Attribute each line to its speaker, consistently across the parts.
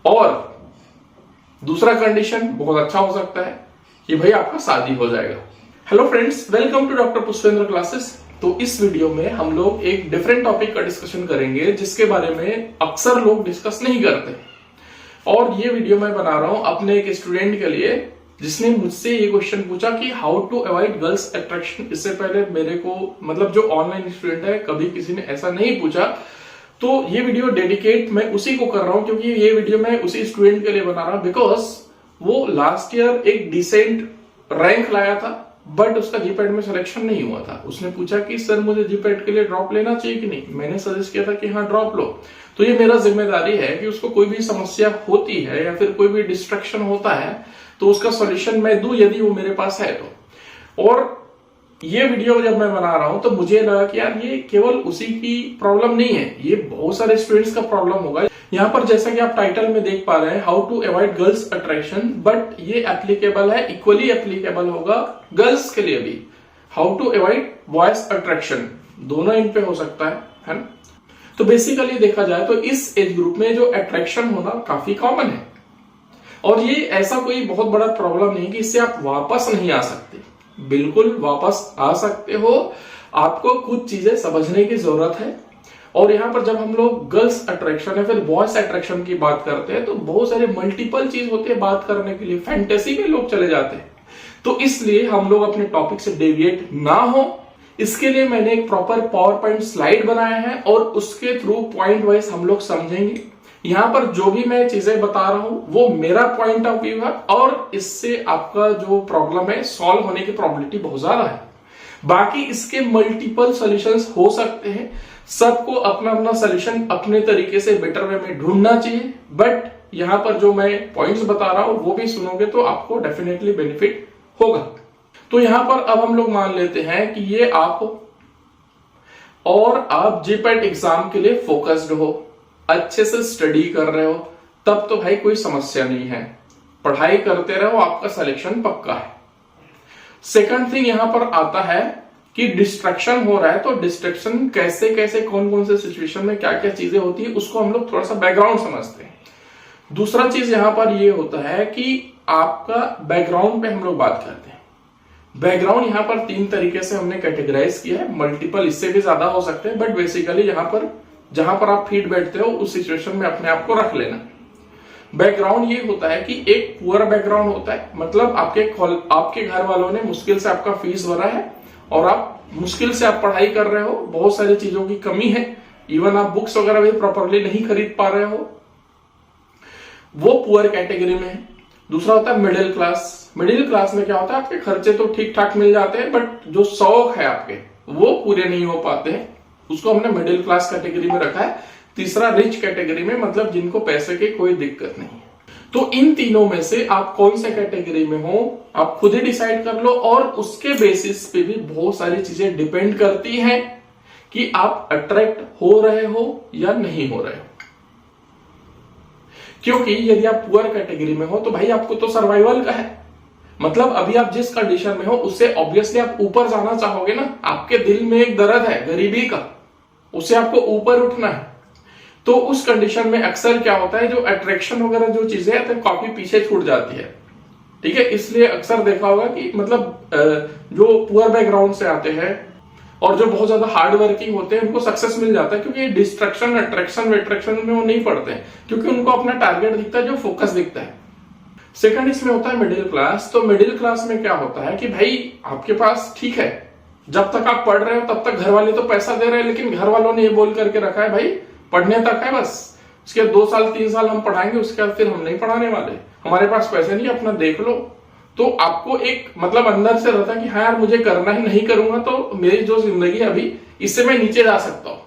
Speaker 1: और दूसरा कंडीशन बहुत अच्छा हो सकता है कि भाई आपका शादी हो जाएगा। Hello friends, welcome to doctor Pushpendra classes. तो इस वीडियो में हम लोग एक डिफरेंट टॉपिक का डिस्कशन करेंगे जिसके बारे में अक्सर लोग डिस्कस नहीं करते। और ये वीडियो मैं बना रहा हूं अपने एक स्टूडेंट के लिए जिसने मुझसे ये क्वेश्चन पूछा कि how to avoid girls attraction. इससे पहले मेरे को जो ऑनलाइन स्टूडेंट है कभी किसी ने ऐसा नहीं पूछा। तो ये वीडियो डेडिकेट मैं उसी को कर रहा हूं क्योंकि ये वीडियो मैं उसी स्टूडेंट के लिए बना रहा हूं बिकॉज वो लास्ट ईयर एक डिसेंट रैंक लाया था बट उसका जीपैट में सिलेक्शन नहीं हुआ था। उसने पूछा कि सर मुझे जीपैट के लिए ड्रॉप लेना चाहिए कि नहीं। मैंने सजेस्ट किया था कि हाँ ड्रॉप लो। तो ये मेरा जिम्मेदारी है कि उसको कोई भी समस्या होती है या फिर कोई भी डिस्ट्रैक्शन होता है तो उसका सॉल्यूशन मैं दूं यदि वो मेरे पास है तो। और ये वीडियो जब मैं बना रहा हूं तो मुझे लगा कि यार ये केवल उसी की प्रॉब्लम नहीं है, ये बहुत सारे स्टूडेंट्स का प्रॉब्लम होगा। यहाँ पर जैसा कि आप टाइटल में देख पा रहे हैं how to avoid girls attraction, but ये एप्लीकेबल है, इक्वली एप्लीकेबल होगा गर्ल्स के लिए भी। How to avoid boys attraction, दोनों इन पे हो सकता है ना। तो बेसिकली देखा जाए तो इस एज ग्रुप में जो अट्रैक्शन होना काफी कॉमन है और ये ऐसा कोई बहुत बड़ा प्रॉब्लम नहीं कि इससे आप वापस नहीं आ सकते। बिल्कुल वापस आ सकते हो, आपको कुछ चीजें समझने की जरूरत है। और यहाँ पर जब हम लोग गर्ल्स अट्रैक्शन या फिर बॉयज अट्रैक्शन की बात करते हैं तो बहुत सारे मल्टीपल चीज होती है बात करने के लिए, फैंटेसी में लोग चले जाते हैं। तो इसलिए हम लोग अपने टॉपिक से डेविएट ना हो, इसके लिए मैंने एक प्रॉपर पावर पॉइंट स्लाइड बनाया है और उसके थ्रू पॉइंट वाइज हम लोग समझेंगे। यहाँ पर जो भी मैं चीजें बता रहा हूं वो मेरा पॉइंट ऑफ व्यू है और इससे आपका जो प्रॉब्लम है सॉल्व होने की प्रोबेबिलिटी बहुत ज्यादा है। बाकी इसके मल्टीपल सॉल्यूशंस हो सकते हैं, सबको अपना अपना सॉल्यूशन अपने तरीके से बेटर वे में ढूंढना चाहिए। बट यहाँ पर जो मैं पॉइंट्स बता रहा हूं वो भी सुनोगे तो आपको डेफिनेटली बेनिफिट होगा। तो यहां पर अब हम लोग मान लेते हैं कि ये आप जीपैट एग्जाम के लिए फोकस्ड हो, अच्छे से स्टडी कर रहे हो, तब तो भाई कोई समस्या नहीं है, पढ़ाई करते रहो, आपका सिलेक्शन पक्का है। सेकंड थिंग यहां पर आता है कि डिस्ट्रैक्शन हो रहा है, तो डिस्ट्रैक्शन कैसे कैसे कौन कौन से सिचुएशन में क्या क्या चीजें होती है उसको हम लोग थोड़ा सा बैकग्राउंड समझते हैं। दूसरा चीज यहां पर ये होता है कि आपका बैकग्राउंड पे हम लोग बात करते हैं। बैकग्राउंड यहां पर 3 तरीके से हमने कैटेगराइज किया है, मल्टीपल इससे भी ज्यादा हो सकते हैं, बट बेसिकली यहां पर जहां पर आप फीट बैठते हो उस सिचुएशन में अपने आप को रख लेना। बैकग्राउंड ये होता है कि एक पुअर बैकग्राउंड होता है, मतलब आपके घर वालों ने मुश्किल से आपका फीस भरा है और आप मुश्किल से आप पढ़ाई कर रहे हो, बहुत सारी चीजों की कमी है, इवन आप बुक्स वगैरह भी प्रॉपरली नहीं खरीद पा रहे हो, वो पुअर कैटेगरी में है। दूसरा होता है मिडिल क्लास। मिडिल क्लास में क्या होता है, आपके खर्चे तो ठीक ठाक मिल जाते हैं बट जो शौक है आपके वो पूरे नहीं हो पाते हैं, उसको हमने मिडिल क्लास कैटेगरी में रखा है। तीसरा रिच कैटेगरी में, मतलब जिनको पैसे की कोई दिक्कत नहीं है। तो इन तीनों में से आप कौन से कैटेगरी में हो आप खुद ही डिसाइड कर लो और उसके बेसिस पे भी बहुत सारी चीजें डिपेंड करती हैं कि आप अट्रैक्ट हो रहे हो या नहीं हो रहे हो। क्योंकि यदि आप पुअर कैटेगरी में हो तो भाई आपको तो सर्वाइवल का है, मतलब अभी आप जिस कंडीशन में हो उससे ऑब्वियसली आप ऊपर जाना चाहोगे ना। आपके दिल में एक दर्द है गरीबी का, उससे आपको ऊपर उठना है। तो उस कंडीशन में अक्सर क्या होता है, जो अट्रैक्शन वगैरह जो चीजें हैं तो काफी पीछे छूट जाती है। ठीक है, इसलिए अक्सर देखा होगा कि जो पुअर बैकग्राउंड से आते हैं और जो बहुत ज्यादा हार्ड वर्किंग होते हैं उनको सक्सेस मिल जाता है, क्योंकि डिस्ट्रैक्शन अट्रैक्शन में वो नहीं पड़ते हैं, क्योंकि उनको अपना टारगेट दिखता है, जो फोकस दिखता है। सेकंड इसमें होता है मिडिल क्लास। तो मिडिल क्लास में क्या होता है कि भाई आपके पास ठीक है, जब तक आप पढ़ रहे हो तब तक घर वाले तो पैसा दे रहे हैं, लेकिन घर वालों ने ये बोल करके रखा है भाई पढ़ने तक है बस, उसके 2 साल 3 साल हम पढ़ाएंगे, उसके बाद फिर हम नहीं पढ़ाने वाले, हमारे पास पैसे नहीं, अपना देख लो। तो आपको एक अंदर से रहता है कि हाँ यार मुझे करना है, नहीं करूंगा तो मेरी जो जिंदगी है अभी इससे मैं नीचे जा सकता हूं,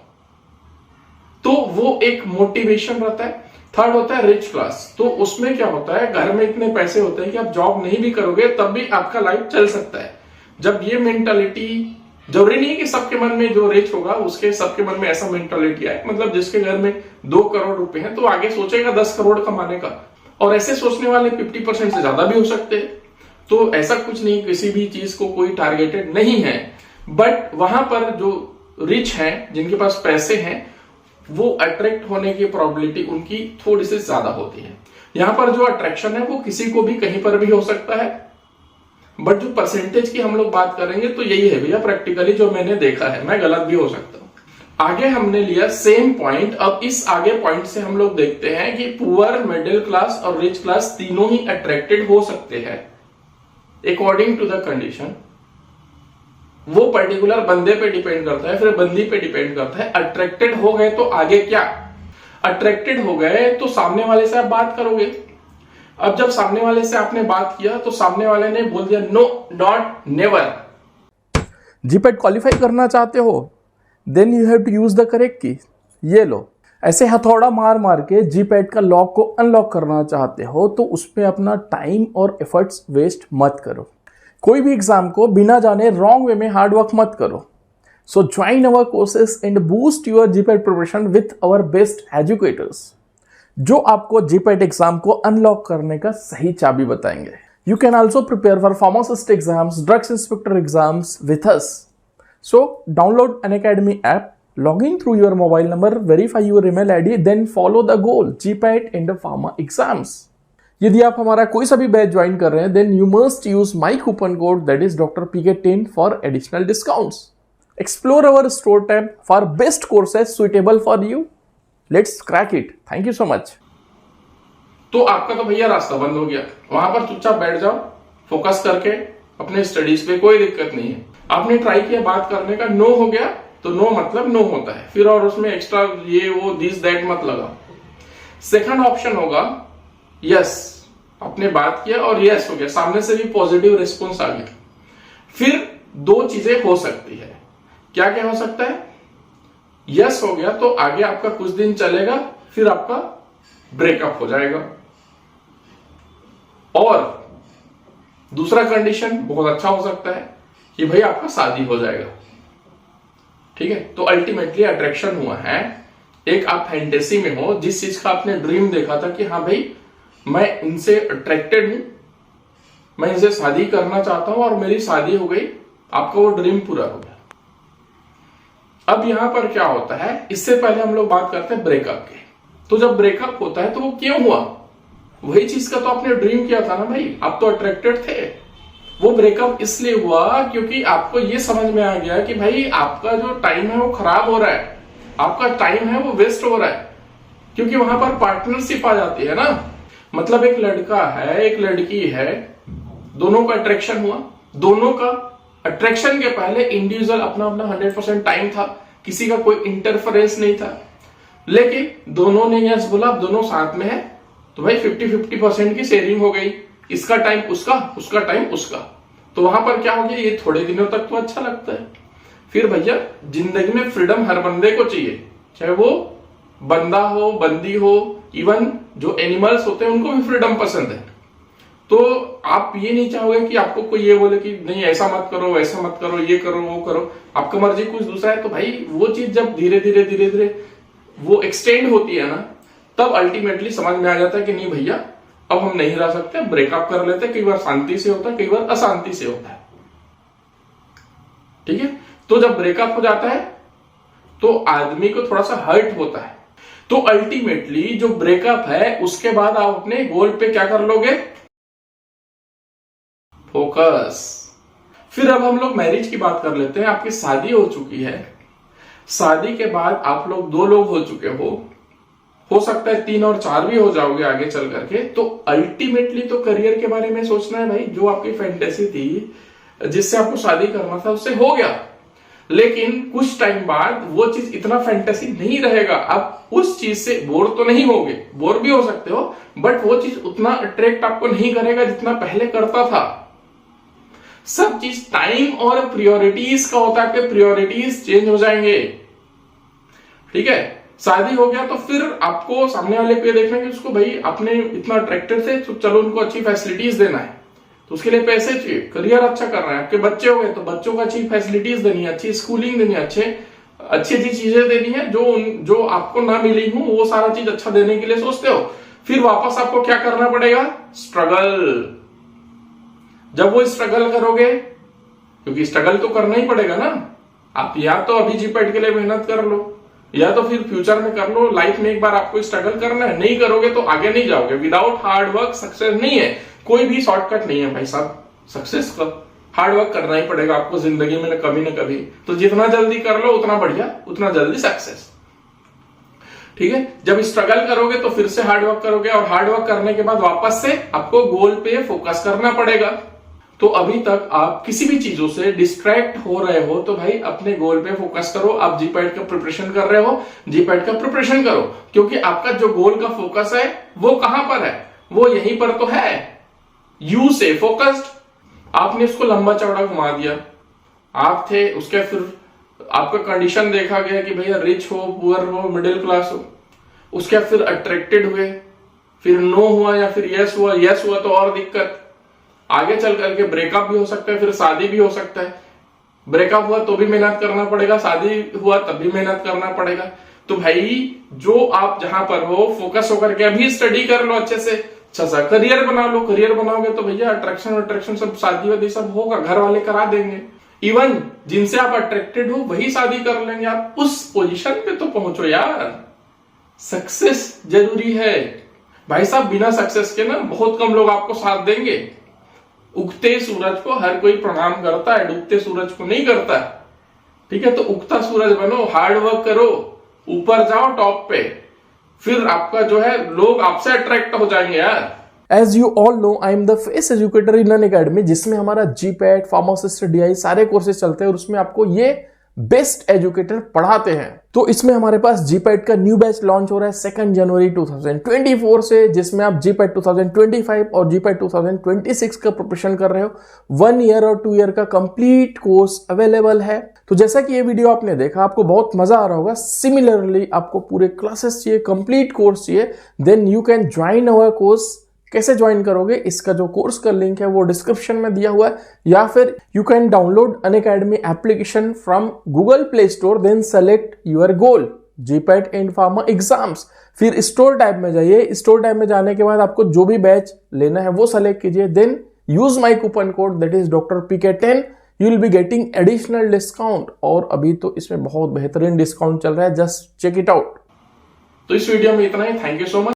Speaker 1: तो वो एक मोटिवेशन रहता है। थर्ड होता है रिच क्लास। तो उसमें क्या होता है, घर में इतने पैसे होते हैं कि आप जॉब नहीं भी करोगे तब भी आपका लाइफ चल सकता है। जब ये मेंटालिटी, जरूरी नहीं है कि सबके मन में जो रिच होगा उसके सबके मन में ऐसा मेंटालिटी आए, मतलब जिसके घर में 2 करोड़ रुपए हैं तो आगे सोचेगा 10 करोड़ कमाने का, और ऐसे सोचने वाले 50% से ज्यादा भी हो सकते हैं। तो ऐसा कुछ नहीं, किसी भी चीज को कोई टारगेटेड नहीं है, बट वहां पर जो रिच हैं जिनके पास पैसे हैं वो अट्रैक्ट होने की प्रोबेबिलिटी उनकी थोड़ी सी ज्यादा होती है। यहां पर जो अट्रैक्शन है वो किसी को भी कहीं पर भी हो सकता है, बट जो परसेंटेज की हम लोग बात करेंगे तो यही है भैया प्रैक्टिकली जो मैंने देखा है, मैं गलत भी हो सकता हूं। आगे हमने लिया सेम पॉइंट। अब इस आगे पॉइंट से हम लोग देखते हैं कि पुअर, मिडिल क्लास और रिच क्लास तीनों ही अट्रैक्टेड हो सकते हैं अकॉर्डिंग टू द कंडीशन। वो पर्टिकुलर बंदे पे डिपेंड करता है, फिर बंदी पे डिपेंड करता है। अट्रैक्टेड हो गए तो आगे क्या? अट्रैक्टेड हो गए तो सामने वाले से आप बात करोगे। अब जब सामने वाले से आपने बात किया तो सामने वाले ने बोल दिया no, not, never. GPAT qualify करना चाहते हो, then you have to use the correct key. ये लो, ऐसे हथौड़ा मार मार के जीपैट का लॉक को अनलॉक करना चाहते हो तो उसमें अपना टाइम और एफर्ट्स वेस्ट मत करो। कोई भी एग्जाम को बिना जाने रॉन्ग वे में हार्ड वर्क मत करो। सो join our courses and boost your GPAT preparation with our best educators, जो आपको जीपैट एग्जाम को अनलॉक करने का सही चाबी बताएंगे। You can also prepare for pharmacist exams, drugs inspector exams with us. So download Unacademy app, log in through your mobile number, verify your email ID, then follow the goal, GPAT and pharma exams. यदि आप हमारा कोई सा भी batch join कर रहे हैं then you must use my coupon code that is Dr. PK10 for additional discounts. Explore our store tab for best courses suitable for you. Let's crack it. Thank you so much. तो आपका तो भैया रास्ता बंद हो गया, वहां पर चुपचाप बैठ जाओ फोकस करके अपने स्टडीज पे, कोई दिक्कत नहीं है। आपने ट्राई किया बात करने का, नो हो गया तो नो मतलब नो होता है, फिर और उसमें एक्स्ट्रा ये वो दिस दैट मत लगाओ। सेकंड ऑप्शन होगा यस, आपने बात किया और यस हो गया, सामने से भी पॉजिटिव रिस्पॉन्स आ गया। फिर दो चीजें हो सकती है। क्या क्या हो सकता है? यस हो गया तो आगे आपका कुछ दिन चलेगा, फिर आपका ब्रेकअप हो जाएगा। और दूसरा कंडीशन बहुत अच्छा हो सकता है कि भाई आपका शादी हो जाएगा। ठीक है, तो अल्टीमेटली अट्रैक्शन हुआ है। एक आप फैंटेसी में हो, जिस चीज का आपने ड्रीम देखा था कि हाँ भाई मैं इनसे अट्रैक्टेड हूं, मैं इनसे शादी करना चाहता हूं और मेरी शादी हो गई, आपका वो ड्रीम पूरा हो गया। अब यहां पर क्या होता है, इससे पहले हम लोग बात करते हैं ब्रेकअप के। तो जब ब्रेकअप होता है तो वो क्यों हुआ? वही चीज का तो आपने ड्रीम किया था ना भाई, आप तो अट्रैक्टेड थे। वो ब्रेकअप इसलिए हुआ क्योंकि आपको ये समझ में आ गया कि भाई आपका जो टाइम है वो खराब हो रहा है, आपका टाइम है वो वेस्ट हो रहा है, क्योंकि वहां पर पार्टनरशिप आ जाती है ना। मतलब एक लड़का है, एक लड़की है, दोनों का अट्रैक्शन हुआ। दोनों का अट्रैक्शन के पहले इंडिविजुअल अपना अपना 100% टाइम था, किसी का कोई इंटरफेरेंस नहीं था। लेकिन दोनों ने यस बोला, दोनों साथ में है, तो भाई 50-50% की शेयरिंग हो गई। इसका टाइम उसका, उसका टाइम उसका। तो वहां पर क्या हो गया, ये थोड़े दिनों तक तो अच्छा लगता है। फिर भैया जिंदगी में फ्रीडम हर बंदे को चाहिए, चाहे वो बंदा हो, बंदी हो, इवन जो एनिमल्स होते हैं उनको भी फ्रीडम पसंद है। तो आप ये नहीं चाहोगे कि आपको कोई ये बोले कि नहीं ऐसा मत करो, वैसा मत करो, ये करो, वो करो, आपका मर्जी कुछ दूसरा है। तो भाई वो चीज जब धीरे धीरे धीरे धीरे वो एक्सटेंड होती है ना, तब अल्टीमेटली समझ में आ जाता है कि नहीं भैया अब हम नहीं रह सकते, ब्रेकअप कर लेते। कई बार शांति से होता है, कई बार अशांति से होता है। ठीक है, तो जब ब्रेकअप हो जाता है तो आदमी को थोड़ा सा हर्ट होता है। तो अल्टीमेटली जो ब्रेकअप है उसके बाद आप अपने गोल पे क्या कर लोगे? फोकस। फिर अब हम लोग मैरिज की बात कर लेते हैं। आपकी शादी हो चुकी है, शादी के बाद आप लोग 2 लोग हो चुके हो सकता है 3 और 4 भी हो जाओगे आगे चल करके। तो अल्टीमेटली तो करियर के बारे में सोचना है भाई। जो आपकी फैंटेसी थी, जिससे आपको शादी करना था, उससे हो गया। लेकिन कुछ टाइम बाद वो चीज इतना फैंटेसी नहीं रहेगा। आप उस चीज से बोर तो नहीं होगे, बोर भी हो सकते हो, बट वो चीज उतना अट्रैक्ट आपको नहीं करेगा जितना पहले करता था। सब चीज टाइम और प्रायोरिटीज का होता है कि प्रायोरिटीज चेंज हो जाएंगे। ठीक है, शादी हो गया तो फिर आपको सामने वाले को ये देखना है कि उसको भाई अपने इतना अट्रैक्टेड थे तो चलो उनको अच्छी फैसिलिटीज देना है, तो उसके लिए पैसे चाहिए। करियर अच्छा कर रहे हैं, आपके बच्चे हो गए तो बच्चों को अच्छी फैसिलिटीज देनी है, अच्छी स्कूलिंग देनी है, अच्छी अच्छी चीजें देनी है जो आपको ना मिली हो, वो सारा चीज अच्छा देने के लिए सोचते हो। फिर वापस आपको क्या करना पड़ेगा? स्ट्रगल। जब वो स्ट्रगल करोगे, क्योंकि स्ट्रगल तो करना ही पड़ेगा ना। आप या तो अभी जीपैट के लिए मेहनत कर लो, या तो फिर फ्यूचर में कर लो। लाइफ में एक बार आपको स्ट्रगल करना है, नहीं करोगे तो आगे नहीं जाओगे। विदाउट हार्ड वर्क सक्सेस नहीं है, कोई भी शॉर्टकट नहीं है भाई साहब सक्सेस का। हार्ड वर्क करना ही पड़ेगा आपको जिंदगी में न कभी। तो जितना जल्दी कर लो उतना बढ़िया, उतना जल्दी सक्सेस। ठीक है, जब स्ट्रगल करोगे तो फिर से हार्ड वर्क करोगे, और हार्ड वर्क करने के बाद वापस से आपको गोल पे फोकस करना पड़ेगा। तो अभी तक आप किसी भी चीजों से डिस्ट्रैक्ट हो रहे हो तो भाई अपने गोल पे फोकस करो। आप जीपैट का प्रिपरेशन कर रहे हो, जीपैट का प्रिपरेशन करो, क्योंकि आपका जो गोल का फोकस है वो कहां पर है, वो यहीं पर तो है। यू से फोकस्ड, आपने इसको लंबा चौड़ा घुमा दिया। आप थे उसके, फिर आपका कंडीशन देखा गया कि भैया रिच हो, पुअर हो, मिडिल क्लास हो, उसके फिर अट्रैक्टेड हुए, फिर नो हुआ या फिर यस हुआ। यस हुआ तो और दिक्कत, आगे चल करके ब्रेकअप भी हो सकता है, फिर शादी भी हो सकता है। ब्रेकअप हुआ तो भी मेहनत करना पड़ेगा, शादी हुआ तब भी मेहनत करना पड़ेगा। तो भाई जो आप जहां पर हो फोकस होकर के अभी स्टडी कर लो अच्छे से, अच्छा सा करियर बना लो। करियर बनाओगे तो भैया अट्रैक्शन सब शादी वादी सब होगा, घर वाले करा देंगे। इवन जिनसे आप अट्रैक्टेड हो वही शादी कर लेंगे। आप उस पोजीशन पे तो पहुंचो यार। सक्सेस जरूरी है भाई साहब, बिना सक्सेस के ना बहुत कम लोग आपको साथ देंगे। उगते सूरज को हर कोई प्रणाम करता है, डूबते सूरज को नहीं करता। ठीक है, तो उगता सूरज बनो, हार्ड वर्क करो, ऊपर जाओ टॉप पे, फिर आपका जो है लोग आपसे अट्रैक्ट हो जाएंगे यार।
Speaker 2: As you all know, I am the face educator in Unacademy, जिसमें हमारा जीपैट, फार्मासिस्ट, डीआई सारे कोर्सेज चलते हैं और उसमें आपको ये बेस्ट एजुकेटर पढ़ाते हैं। तो इसमें हमारे पास जीपैट का न्यू बैच लॉन्च हो रहा है 2 जनवरी 2024 से, जिसमें आप जीपैट 2025 और जीपैट 2026 का प्रिपरेशन कर रहे हो। 1 ईयर और 2 ईयर का कंप्लीट कोर्स अवेलेबल है। तो जैसा कि ये वीडियो आपने देखा, आपको बहुत मजा आ रहा होगा। सिमिलरली आपको पूरे क्लासेस चाहिए, कंप्लीट कोर्स चाहिए, then you can join our course. कैसे ज्वाइन करोगे, इसका जो कोर्स का लिंक है वो डिस्क्रिप्शन में दिया हुआ है, या फिर you can download Unacademy application from Google Play Store, then select your goal GPAT and pharma exams. फिर स्टोर टैब में जाइए, स्टोर टैब में जाने के बाद आपको जो भी बैच लेना है वो सेलेक्ट कीजिए, then use my coupon code that is Dr. PK10, you will be getting additional discount. और अभी तो इसमें बहुत बेहतरीन डिस्काउंट चल रहा है, जस्ट चेक इट आउट।
Speaker 1: तो इस वीडियो में इतना ही, थैंक यू सो मच।